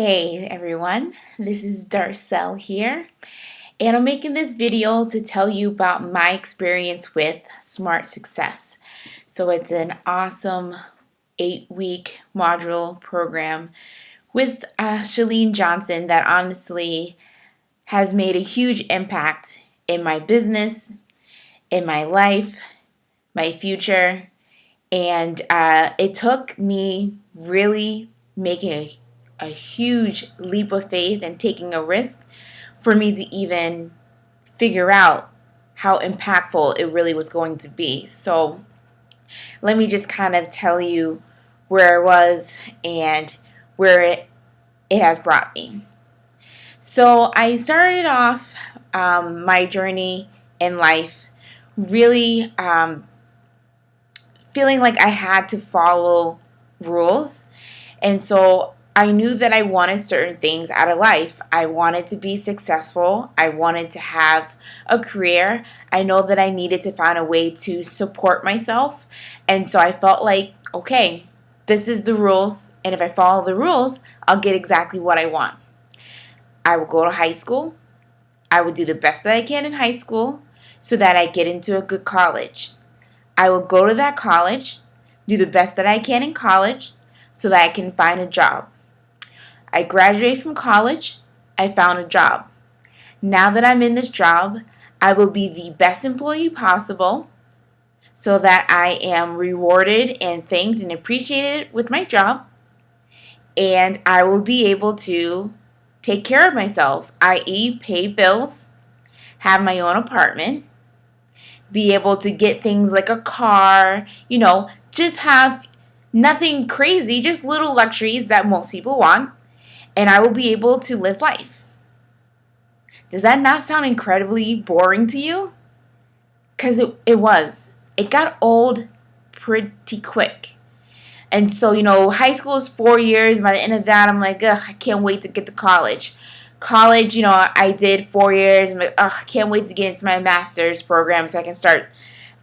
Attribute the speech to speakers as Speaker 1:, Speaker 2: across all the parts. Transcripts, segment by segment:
Speaker 1: Hey everyone, this is Darcel here, and I'm making this video to tell you about my experience with Smart Success. So it's an awesome 8-week module program with Chalene Johnson that honestly has made a huge impact in my business, in my life, my future, and it took me really making a huge leap of faith and taking a risk for me to even figure out how impactful it really was going to be. So let me just kind of tell you where I was and where it has brought me. So I started off my journey in life really feeling like I had to follow rules. And so I knew that I wanted certain things out of life. I wanted to be successful. I wanted to have a career. I know that I needed to find a way to support myself. And so I felt like, okay, this is the rules. And if I follow the rules, I'll get exactly what I want. I will go to high school. I will do the best that I can in high school so that I get into a good college. I will go to that college, do the best that I can in college so that I can find a job. I graduated from college, I found a job. Now that I'm in this job, I will be the best employee possible so that I am rewarded and thanked and appreciated with my job, and I will be able to take care of myself, i.e. pay bills, have my own apartment, be able to get things like a car, just have nothing crazy, just little luxuries that most people want, and I will be able to live life. Does that not sound incredibly boring to you? Because it was. It got old pretty quick. And so, high school is 4 years. By the end of that, I'm like, ugh, I can't wait to get to college. College, I did 4 years. I'm like, ugh, I can't wait to get into my master's program so I can start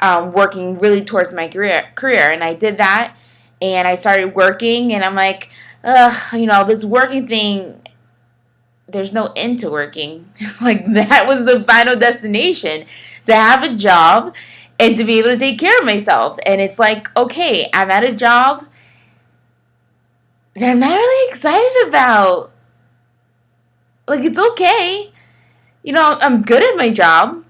Speaker 1: working really towards my career. And I did that, and I started working, and I'm like, ugh, this working thing, there's no end to working. Like, that was the final destination, to have a job and to be able to take care of myself. And it's like, okay, I'm at a job that I'm not really excited about. Like, it's okay. I'm good at my job.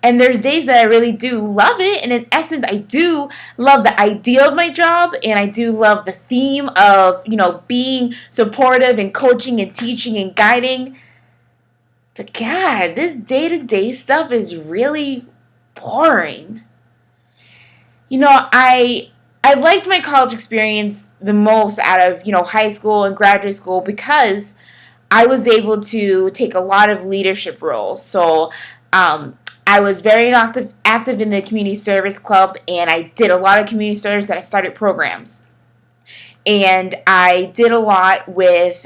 Speaker 1: And there's days that I really do love it. And in essence, I do love the idea of my job. And I do love the theme of, being supportive and coaching and teaching and guiding. But God, this day-to-day stuff is really boring. I liked my college experience the most out of, high school and graduate school because I was able to take a lot of leadership roles. So I was very active in the community service club, and I did a lot of community service that I started programs. And I did a lot with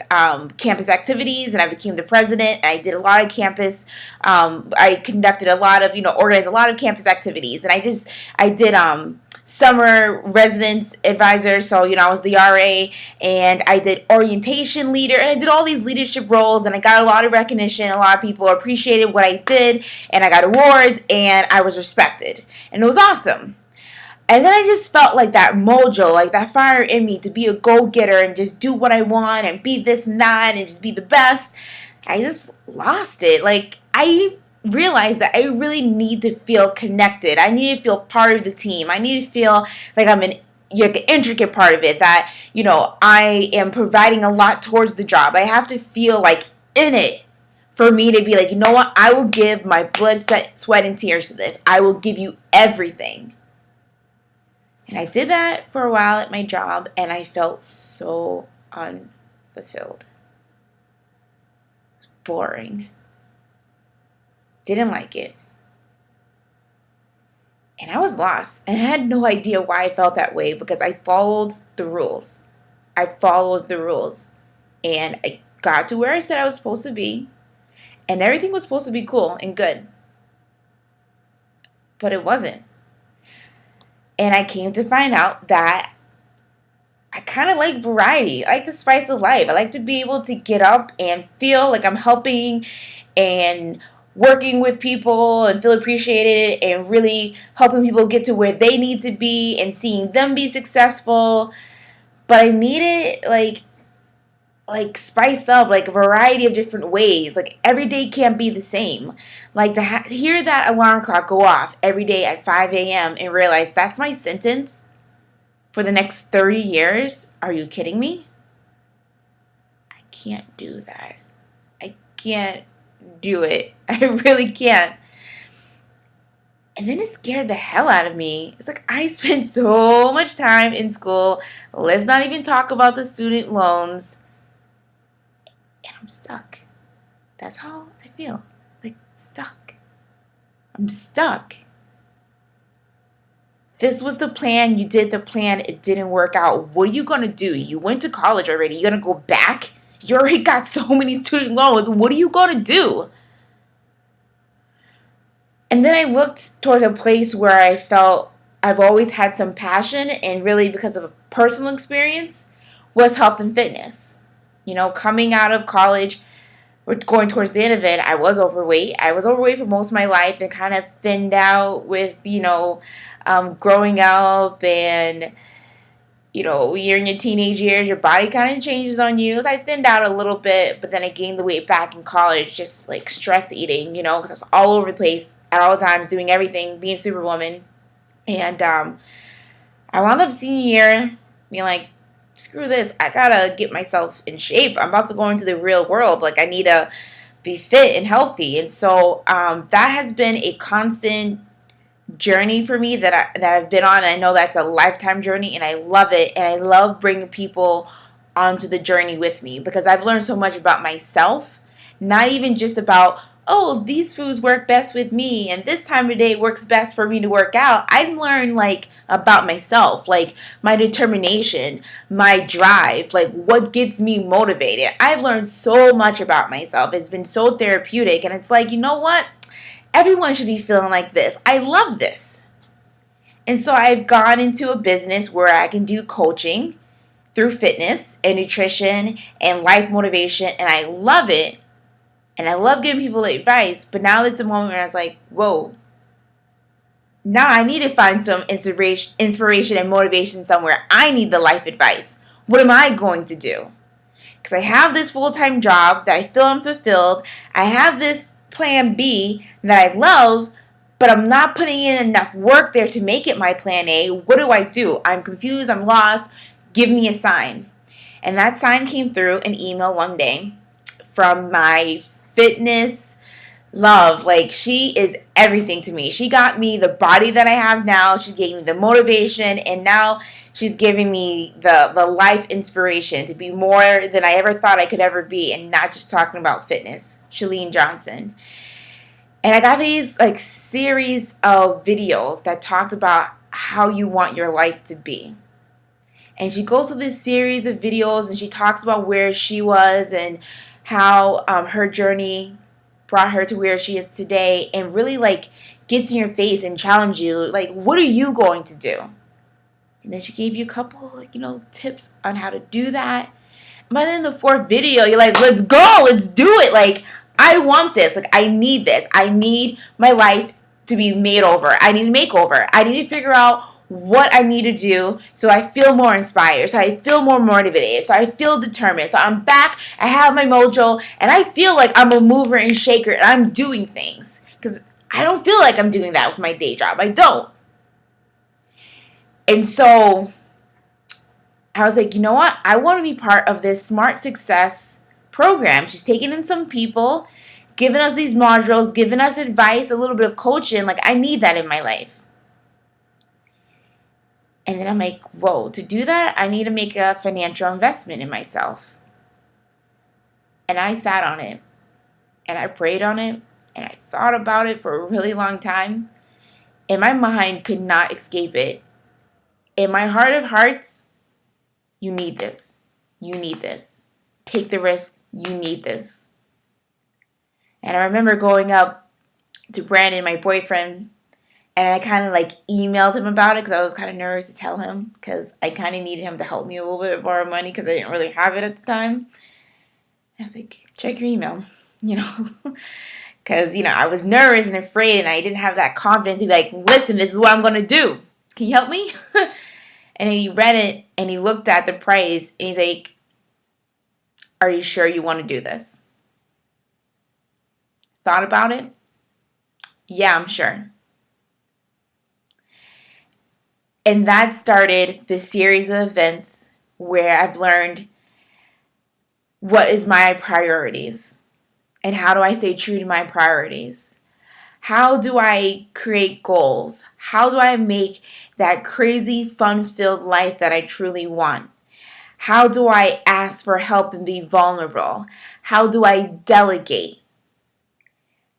Speaker 1: campus activities, and I became the president, and I did a lot of campus, I conducted a lot of, organized a lot of campus activities, and I did summer residence advisor, so, I was the RA, and I did orientation leader, and I did all these leadership roles, and I got a lot of recognition. A lot of people appreciated what I did, and I got awards, and I was respected, and it was awesome. And then I just felt like that mojo, like that fire in me to be a go-getter and just do what I want and be this and that and just be the best. I just lost it. Like, I realized that I really need to feel connected. I need to feel part of the team. I need to feel like I'm an intricate part of it, that, I am providing a lot towards the job. I have to feel like in it for me to be like, you know what? I will give my blood, sweat, and tears to this. I will give you everything. And I did that for a while at my job, and I felt so unfulfilled. It was boring. Didn't like it. And I was lost. And I had no idea why I felt that way, because I followed the rules. And I got to where I said I was supposed to be. And everything was supposed to be cool and good. But it wasn't. And I came to find out that I kind of like variety. I like the spice of life. I like to be able to get up and feel like I'm helping and working with people and feel appreciated and really helping people get to where they need to be and seeing them be successful. But I need it like spiced up, like a variety of different ways. Like every day can't be the same. Like to hear that alarm clock go off every day at 5 a.m. and realize that's my sentence for the next 30 years. Are you kidding me? I can't do that. I can't do it. I really can't. And then it scared the hell out of me. It's like I spent so much time in school. Let's not even talk about the student loans. And I'm stuck. That's how I feel. Like stuck. I'm stuck. This was the plan. You did the plan. It didn't work out. What are you going to do? You went to college already. You're going to go back? You already got so many student loans. What are you going to do? And then I looked towards a place where I felt I've always had some passion, and really because of a personal experience, was health and fitness. You know, coming out of college, or going towards the end of it, I was overweight. I was overweight for most of my life and kind of thinned out with, growing up and, you're in your teenage years, your body kind of changes on you. So I thinned out a little bit, but then I gained the weight back in college, just like stress eating, because I was all over the place at all times, doing everything, being a superwoman. And I wound up senior year being like, screw this, I gotta get myself in shape. I'm about to go into the real world. Like, I need to be fit and healthy. And so that has been a constant journey for me that I've been on. And I know that's a lifetime journey, and I love it. And I love bringing people onto the journey with me because I've learned so much about myself, not even just about, oh, these foods work best with me and this time of day works best for me to work out. I've learned like about myself, like my determination, my drive, like what gets me motivated. I've learned so much about myself. It's been so therapeutic, and it's like, you know what? Everyone should be feeling like this. I love this. And so I've gone into a business where I can do coaching through fitness and nutrition and life motivation, and I love it. And I love giving people advice, but now it's a moment where I was like, whoa, now I need to find some inspiration and motivation somewhere. I need the life advice. What am I going to do? Because I have this full-time job that I feel unfulfilled. I have this plan B that I love, but I'm not putting in enough work there to make it my plan A. What do? I'm confused. I'm lost. Give me a sign. And that sign came through an email one day from my fitness love. Like, she is everything to me. She got me the body that I have now. She gave me the motivation, and now she's giving me the life inspiration to be more than I ever thought I could ever be, and not just talking about fitness. Chalene Johnson. And I got these like series of videos that talked about how you want your life to be. And she goes through this series of videos, and she talks about where she was and how her journey brought her to where she is today, and really like gets in your face and challenge you. Like, what are you going to do? And then she gave you a couple, tips on how to do that. By then the fourth video, you're like, let's go, let's do it. Like, I want this. Like, I need this. I need my life to be made over. I need a makeover. I need to figure out what I need to do so I feel more inspired, so I feel more motivated, so I feel determined, so I'm back, I have my mojo, and I feel like I'm a mover and shaker, and I'm doing things. Because I don't feel like I'm doing that with my day job. I don't. And so I was like, you know what? I want to be part of this Smart Success program. She's taking in some people, giving us these modules, giving us advice, a little bit of coaching. Like, I need that in my life. And then I'm like, whoa, to do that, I need to make a financial investment in myself. And I sat on it, and I prayed on it, and I thought about it for a really long time. And my mind could not escape it. In my heart of hearts, you need this. You need this. Take the risk. You need this. And I remember going up to Brandon, my boyfriend, And I kind of like emailed him about it because I was kind of nervous to tell him because I kind of needed him to help me a little bit borrow money because I didn't really have it at the time. I was like, check your email, because, I was nervous and afraid and I didn't have that confidence to be like, listen, this is what I'm going to do. Can you help me? And he read it and he looked at the price and he's like, are you sure you want to do this? Thought about it? Yeah, I'm sure. And that started this series of events where I've learned what is my priorities and how do I stay true to my priorities. How do I create goals? How do I make that crazy, fun-filled life that I truly want? How do I ask for help and be vulnerable? How do I delegate?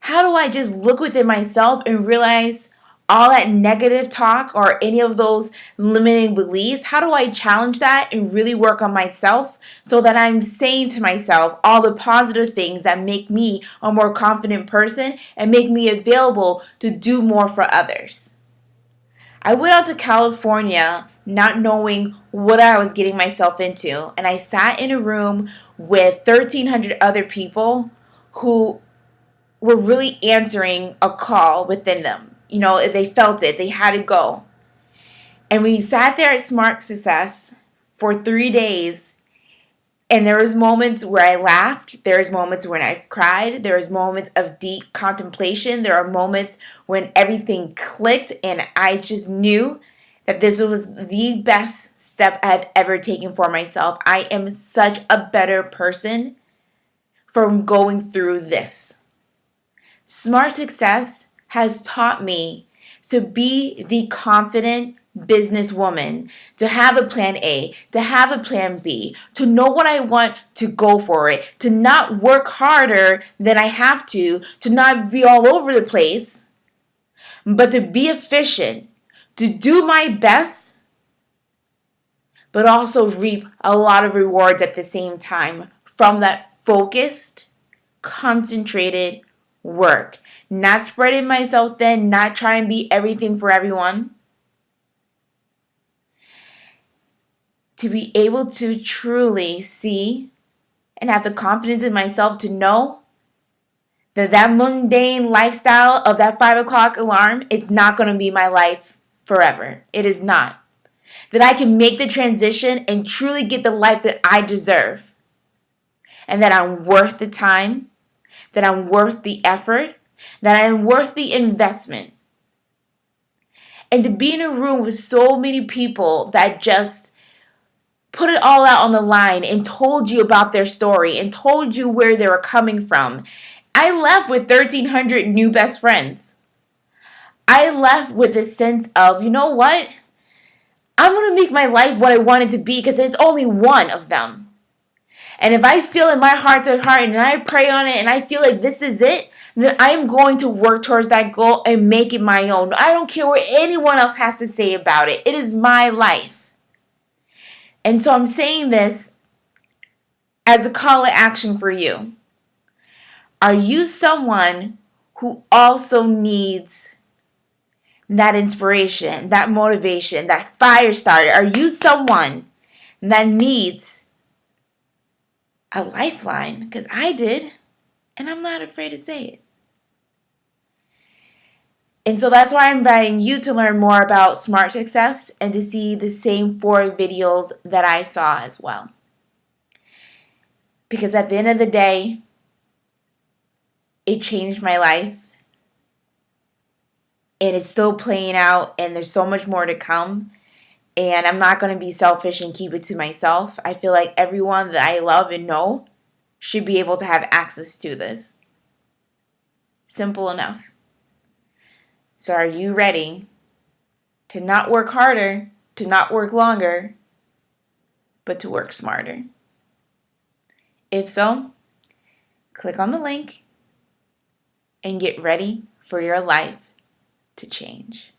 Speaker 1: How do I just look within myself and realize all that negative talk or any of those limiting beliefs? How do I challenge that and really work on myself so that I'm saying to myself all the positive things that make me a more confident person and make me available to do more for others? I went out to California not knowing what I was getting myself into, and I sat in a room with 1,300 other people who were really answering a call within them. They felt it. They had to go. And we sat there at Smart Success for 3 days, and there was moments where I laughed. There was moments when I cried. There was moments of deep contemplation. There are moments when everything clicked, and I just knew that this was the best step I've ever taken for myself. I am such a better person from going through this. Smart Success has taught me to be the confident businesswoman, to have a plan A, to have a plan B, to know what I want, to go for it, to not work harder than I have to not be all over the place, but to be efficient, to do my best, but also reap a lot of rewards at the same time from that focused, concentrated work. Not spreading myself thin, not trying to be everything for everyone. To be able to truly see and have the confidence in myself to know that mundane lifestyle of that 5 o'clock alarm, it's not going to be my life forever. It is not. That I can make the transition and truly get the life that I deserve. And that I'm worth the time, that I'm worth the effort, that I'm worth the investment. And to be in a room with so many people that just put it all out on the line and told you about their story and told you where they were coming from. I left with 1,300 new best friends. I left with a sense of, you know what? I'm going to make my life what I want it to be because there's only one of them. And if I feel in my heart to heart and I pray on it and I feel like this is it, then I'm going to work towards that goal and make it my own. I don't care what anyone else has to say about it. It is my life. And so I'm saying this as a call to action for you. Are you someone who also needs that inspiration, that motivation, that fire starter? Are you someone that needs a lifeline? Because I did, and I'm not afraid to say it. And so that's why I'm inviting you to learn more about Smart Success and to see the same 4 videos that I saw as well. Because at the end of the day, it changed my life. And it's still playing out, and there's so much more to come. And I'm not going to be selfish and keep it to myself. I feel like everyone that I love and know should be able to have access to this. Simple enough. So are you ready to not work harder, to not work longer, but to work smarter? If so, click on the link and get ready for your life to change.